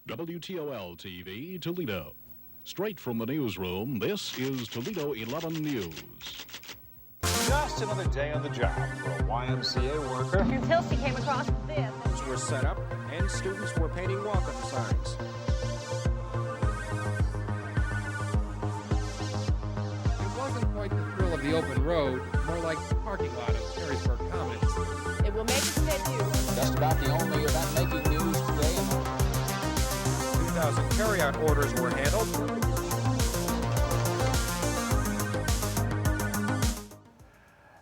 WTOL-TV, Toledo. Straight from the newsroom, this is Toledo 11 News. Just another day on the job for a YMCA worker. Until she came across this. Were set up and students were painting welcome signs. It wasn't quite the thrill of the open road, more like the parking lot of Perrysburg Commons. It will make us hit you. Just about the only event making news today. 2,000 carryout orders were handled.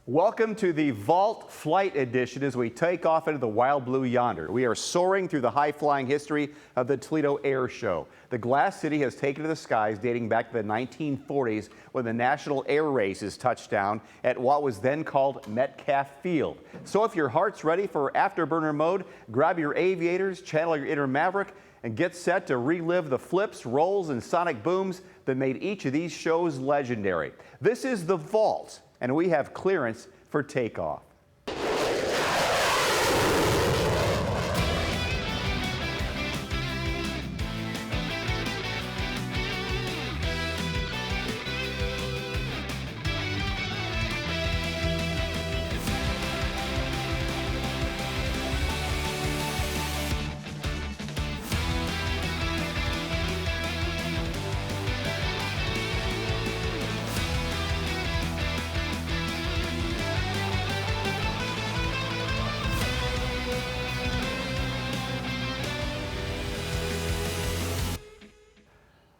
Welcome to the Vault Flight Edition as we take off into the wild blue yonder. We are soaring through the high-flying history of the Toledo Air Show. The Glass City has taken to the skies dating back to the 1940s when the National Air Races touched down at what was then called Metcalf Field. So if your heart's ready for afterburner mode, grab your aviators, channel your inner Maverick, and get set to relive the flips, rolls, and sonic booms that made each of these shows legendary. This is the Vault, and we have clearance for takeoff.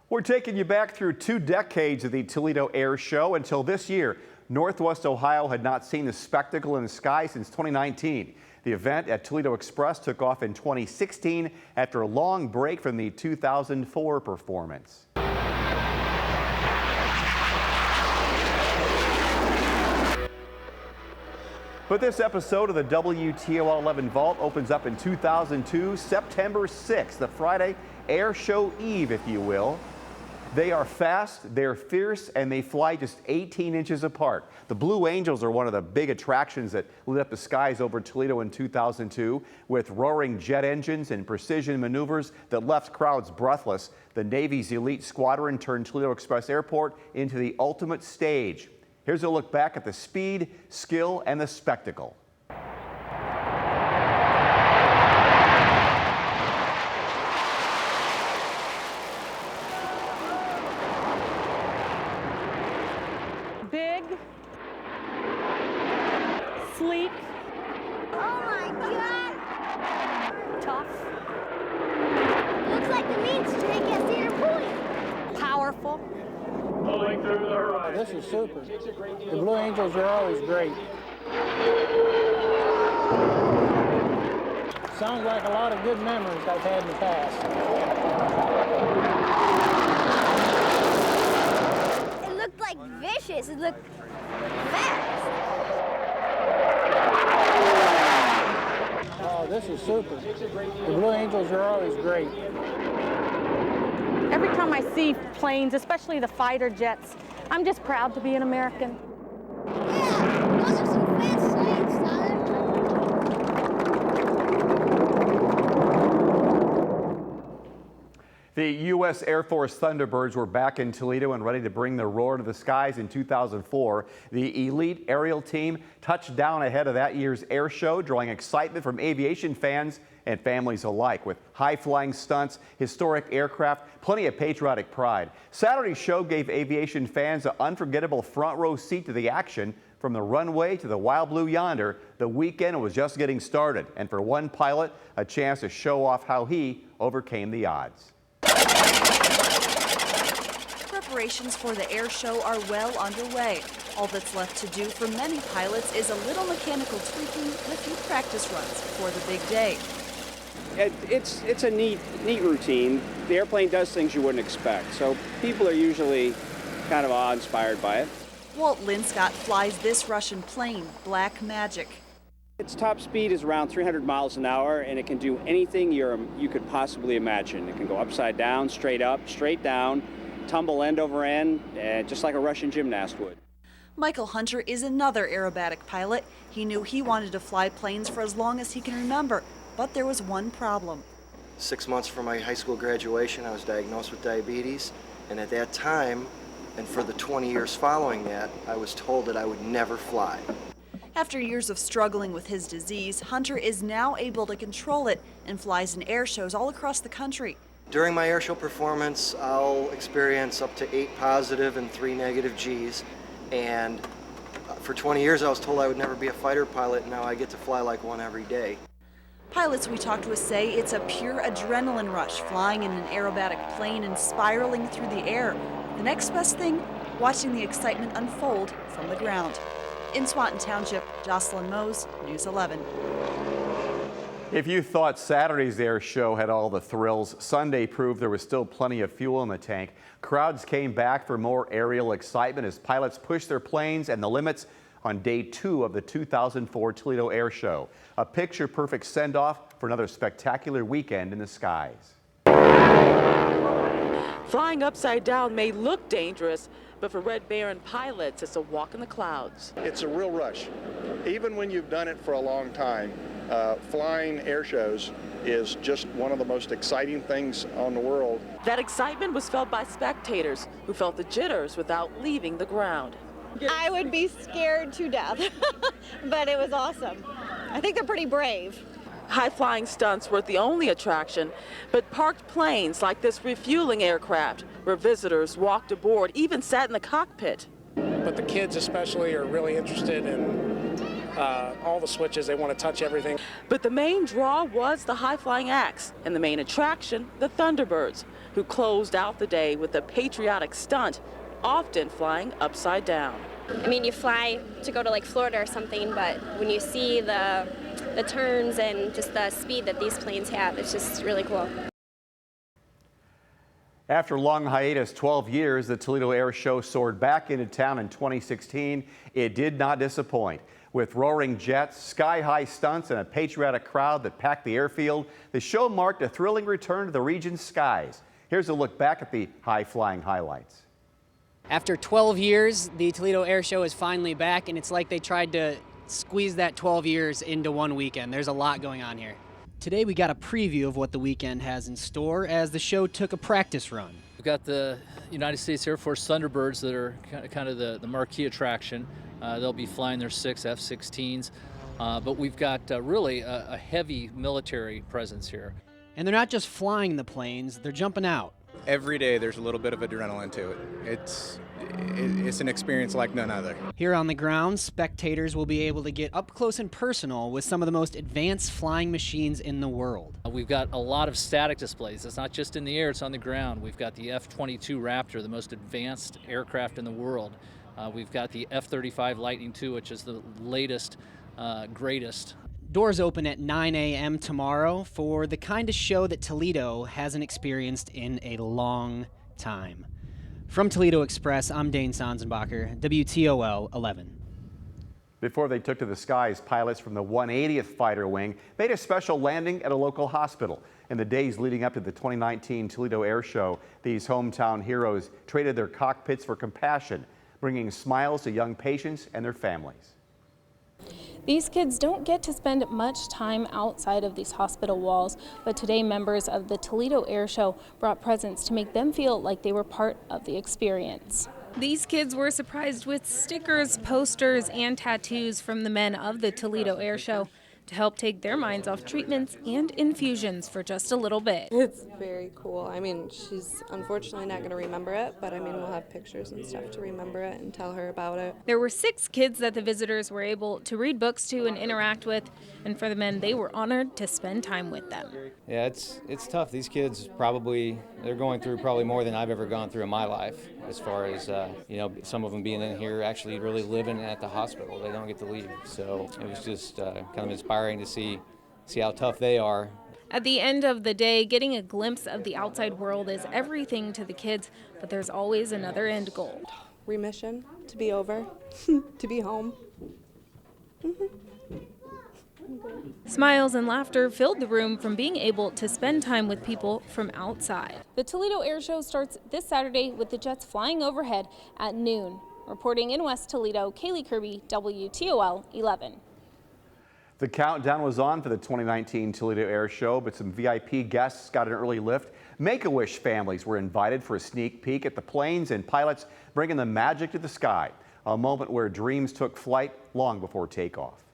We're taking you back through 2 decades of the Toledo Air Show. Until this year, Northwest Ohio had not seen the spectacle in the sky since 2019. The event at Toledo Express took off in 2016 after a long break from the 2004 performance. But this episode of the WTOL 11 Vault opens up in 2002, September 6th, the Friday Air Show Eve, if you will. They are fast, they're fierce, and they fly just 18 inches apart. The Blue Angels are one of the big attractions that lit up the skies over Toledo in 2002 with roaring jet engines and precision maneuvers that left crowds breathless. The Navy's elite squadron turned Toledo Express Airport into the ultimate stage. Here's a look back at the speed, skill, and the spectacle. Big, sleek. Oh my God! Tough. Looks like the means to take us to your point. Powerful. Pulling through the horizon. This is super. The Blue Angels are always great. Sounds like a lot of good memories I've had in the past. It looked like vicious. It looked fast. Oh, this is super. The Blue Angels are always great. Every time I see planes, especially the fighter jets, I'm just proud to be an American. Yeah, those are some fast planes, Tyler. The U.S. Air Force Thunderbirds were back in Toledo and ready to bring the roar to the skies in 2004. The elite aerial team touched down ahead of that year's air show, drawing excitement from aviation fans and families alike with high-flying stunts, historic aircraft, plenty of patriotic pride. Saturday's show gave aviation fans an unforgettable front-row seat to the action. From the runway to the wild blue yonder, the weekend was just getting started. And for one pilot, a chance to show off how he overcame the odds. Preparations for the air show are well underway. All that's left to do for many pilots is a little mechanical tweaking and a few practice runs before the big day. It's a neat routine. The airplane does things you wouldn't expect, so people are usually kind of awe-inspired by it. Walt Linscott flies this Russian plane, Black Magic. Its top speed is around 300 miles an hour, and it can do anything you could possibly imagine. It can go upside down, straight up, straight down, tumble end over end, just like a Russian gymnast would. Michael Hunter is another aerobatic pilot. He knew he wanted to fly planes for as long as he can remember, but there was one problem. 6 months from my high school graduation, I was diagnosed with diabetes, and at that time, and for the 20 years following that, I was told that I would never fly. After years of struggling with his disease, Hunter is now able to control it and flies in air shows all across the country. During my air show performance, I'll experience up to 8 positive and 3 negative Gs, and for 20 years I was told I would never be a fighter pilot, and now I get to fly like one every day. Pilots we talked with say it's a pure adrenaline rush, flying in an aerobatic plane and spiraling through the air. The next best thing, watching the excitement unfold from the ground. In Swanton Township, Jocelyn Mose, News 11. If you thought Saturday's air show had all the thrills, Sunday proved there was still plenty of fuel in the tank. Crowds came back for more aerial excitement as pilots pushed their planes and the limits on day 2 of the 2004 Toledo Air Show. A picture-perfect send-off for another spectacular weekend in the skies. Flying upside down may look dangerous, but for Red Baron pilots, it's a walk in the clouds. It's a real rush. Even when you've done it for a long time, flying air shows is just one of the most exciting things on the world. That excitement was felt by spectators who felt the jitters without leaving the ground. I would be scared to death, but it was awesome. I think they're pretty brave. High-flying stunts weren't the only attraction, but parked planes like this refueling aircraft, where visitors walked aboard, even sat in the cockpit. But the kids especially are really interested in all the switches. They want to touch everything. But the main draw was the high-flying acts, and the main attraction, the Thunderbirds, who closed out the day with a patriotic stunt, often flying upside down. I mean, you fly to go to like Florida or something, but when you see the turns and just the speed that these planes have, it's just really cool. After a long hiatus, 12 years, the Toledo Air Show soared back into town in 2016. It did not disappoint. With roaring jets, sky-high stunts, and a patriotic crowd that packed the airfield, the show marked a thrilling return to the region's skies. Here's a look back at the high-flying highlights. After 12 years, the Toledo Air Show is finally back, and it's like they tried to squeeze that 12 years into one weekend. There's a lot going on here. Today we got a preview of what the weekend has in store as the show took a practice run. We've got the United States Air Force Thunderbirds that are kind of the marquee attraction. They'll be flying their 6 F-16s, but we've got really a heavy military presence here. And they're not just flying the planes, they're jumping out. Every day there's a little bit of adrenaline to it. It's an experience like none other. Here on the ground, spectators will be able to get up close and personal with some of the most advanced flying machines in the world. We've got a lot of static displays. It's not just in the air, it's on the ground. We've got the F-22 Raptor, the most advanced aircraft in the world. We've got the F-35 Lightning II, which is the latest, greatest. Doors open at 9 a.m. tomorrow for the kind of show that Toledo hasn't experienced in a long time. From Toledo Express, I'm Dane Sanzenbacher, WTOL 11. Before they took to the skies, pilots from the 180th Fighter Wing made a special landing at a local hospital. In the days leading up to the 2019 Toledo Air Show, these hometown heroes traded their cockpits for compassion, bringing smiles to young patients and their families. These kids don't get to spend much time outside of these hospital walls, but today members of the Toledo Air Show brought presents to make them feel like they were part of the experience. These kids were surprised with stickers, posters, and tattoos from the men of the Toledo Air Show to help take their minds off treatments and infusions for just a little bit. It's very cool. I mean, she's unfortunately not going to remember it, but I mean, we'll have pictures and stuff to remember it and tell her about it. There were 6 kids that the visitors were able to read books to and interact with, and for the men, they were honored to spend time with them. Yeah, it's tough. These kids they're going through probably more than I've ever gone through in my life, as far as, some of them being in here actually really living at the hospital. They don't get to leave. So it was just kind of inspiring to see how tough they are. At the end of the day, getting a glimpse of the outside world is everything to the kids, but there's always another end goal. Remission, to be over, to be home. Smiles and laughter filled the room from being able to spend time with people from outside. The Toledo Air Show starts this Saturday with the jets flying overhead at noon. Reporting in West Toledo, Kaylee Kirby, WTOL 11. The countdown was on for the 2019 Toledo Air Show, but some VIP guests got an early lift. Make-A-Wish families were invited for a sneak peek at the planes and pilots bringing the magic to the sky, a moment where dreams took flight long before takeoff.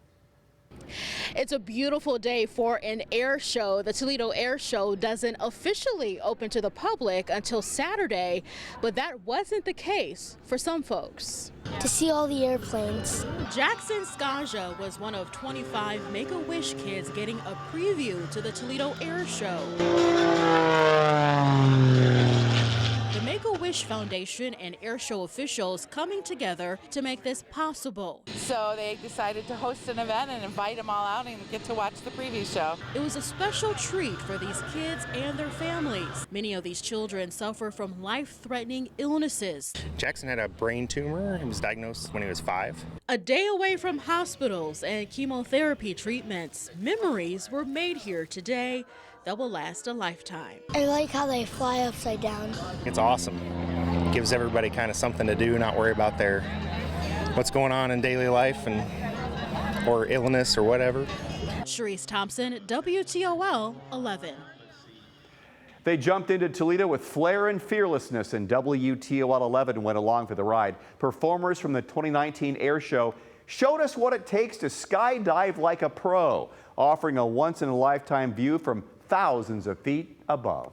It's a beautiful day for an air show. The Toledo Air Show doesn't officially open to the public until Saturday, but that wasn't the case for some folks. To see all the airplanes. Jackson Skaja was one of 25 Make-A-Wish kids getting a preview to the Toledo Air Show. The Make-A-Wish Foundation and air show officials coming together to make this possible. So they decided to host an event and invite them all out and get to watch the preview show. It was a special treat for these kids and their families. Many of these children suffer from life-threatening illnesses. Jackson had a brain tumor. He was diagnosed when he was 5. A day away from hospitals and chemotherapy treatments, memories were made here today that will last a lifetime. I like how they fly upside down. It's awesome. Gives everybody kind of something to do, not worry about what's going on in daily life or illness or whatever. Sharice Thompson, WTOL 11. They jumped into Toledo with flair and fearlessness, and WTOL 11 went along for the ride. Performers from the 2019 Air Show showed us what it takes to skydive like a pro, offering a once-in-a-lifetime view from thousands of feet above.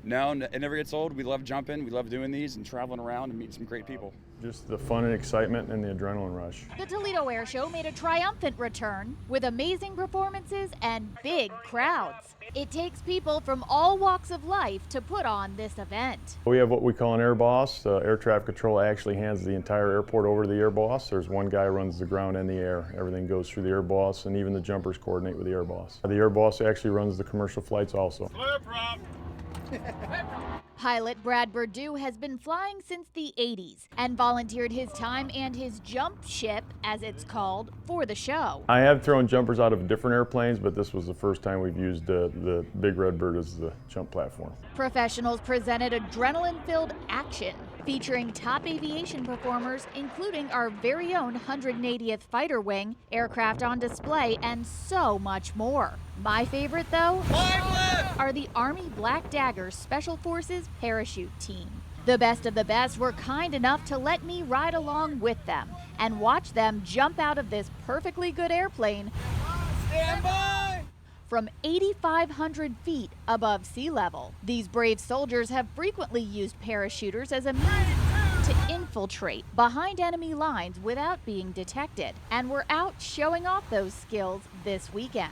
No, it never gets old. We love jumping. We love doing these and traveling around and meeting some great people. Just the fun and excitement and the adrenaline rush. The Toledo Air Show made a triumphant return with amazing performances and big crowds. It takes people from all walks of life to put on this event. We have what we call an air boss. Air traffic control actually hands the entire airport over to the air boss. There's one guy who runs the ground and the air. Everything goes through the air boss, and even the jumpers coordinate with the air boss. The air boss actually runs the commercial flights also. Pilot Brad Perdue has been flying since the 80s and volunteered his time and his jump ship, as it's called, for the show. I have thrown jumpers out of different airplanes, but this was the first time we've used the Big Red Bird as the jump platform. Professionals presented adrenaline-filled action, featuring top aviation performers, including our very own 180th Fighter Wing, aircraft on display, and so much more. My favorite, though, are the Army Black Dagger Special Forces parachute team. The best of the best were kind enough to let me ride along with them and watch them jump out of this perfectly good airplane from 8,500 feet above sea level. These brave soldiers have frequently used parachuters as a means to infiltrate behind enemy lines without being detected, and were out showing off those skills this weekend.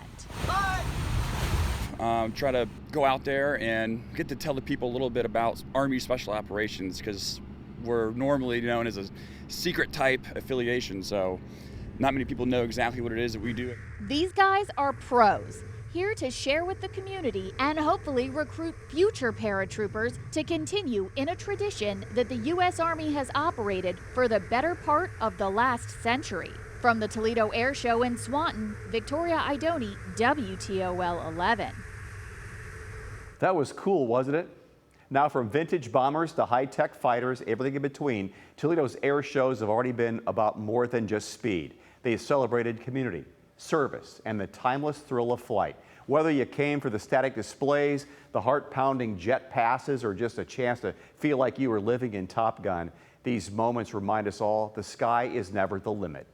Try to go out there and get to tell the people a little bit about Army Special Operations, because we're normally known as a secret type affiliation, so not many people know exactly what it is that we do. These guys are pros, here to share with the community and hopefully recruit future paratroopers to continue in a tradition that the U.S. Army has operated for the better part of the last century. From the Toledo Air Show in Swanton, Victoria Idoni, WTOL 11. That was cool, wasn't it? Now, from vintage bombers to high-tech fighters, everything in between, Toledo's air shows have already been about more than just speed. They celebrated community, service, and the timeless thrill of flight. Whether you came for the static displays, the heart-pounding jet passes, or just a chance to feel like you were living in Top Gun, these moments remind us all the sky is never the limit.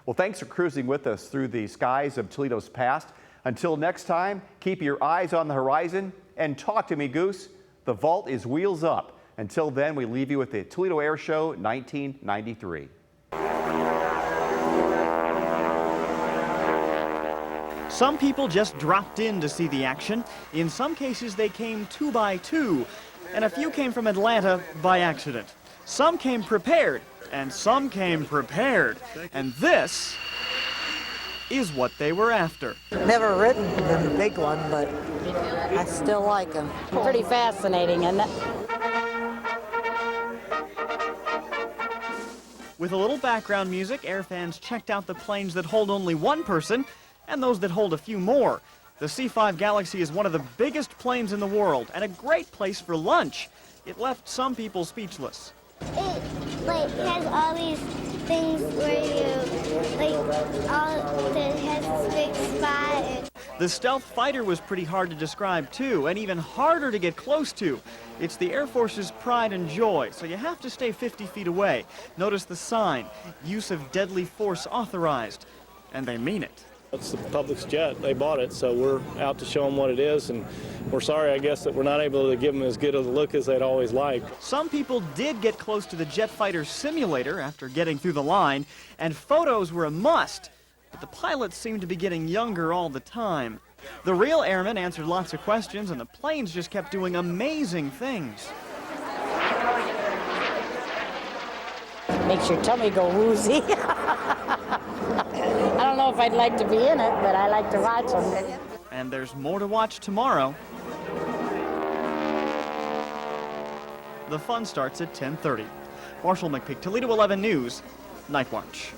Well, thanks for cruising with us through the skies of Toledo's past. Until next time, keep your eyes on the horizon and talk to me, Goose. The vault is wheels up. Until then, we leave you with the Toledo Air Show 1993. Some people just dropped in to see the action. In some cases, they came 2 by 2, and a few came from Atlanta by accident. Some came prepared, and some came prepared. And this is what they were after. Never ridden the big one, but I still like them. Pretty fascinating, isn't it? With a little background music, air fans checked out the planes that hold only one person and those that hold a few more. The C-5 Galaxy is one of the biggest planes in the world and a great place for lunch. It left some people speechless. It has all these things where you, like, all that has this big spot. And The stealth fighter was pretty hard to describe too, and even harder to get close to. It's the Air Force's pride and joy, so you have to stay 50 feet away. Notice the sign, use of deadly force authorized, and they mean it. It's the public's jet. They bought it, so we're out to show them what it is, and we're sorry, I guess, that we're not able to give them as good of a look as they'd always like. Some people did get close to the jet fighter simulator after getting through the line, and photos were a must, but the pilots seemed to be getting younger all the time. The real airmen answered lots of questions, and the planes just kept doing amazing things. Makes your tummy go woozy. I don't know if I'd like to be in it, but I like to watch them. And there's more to watch tomorrow. The fun starts at 10:30. Marshall McPeak, Toledo 11 News, Night Watch.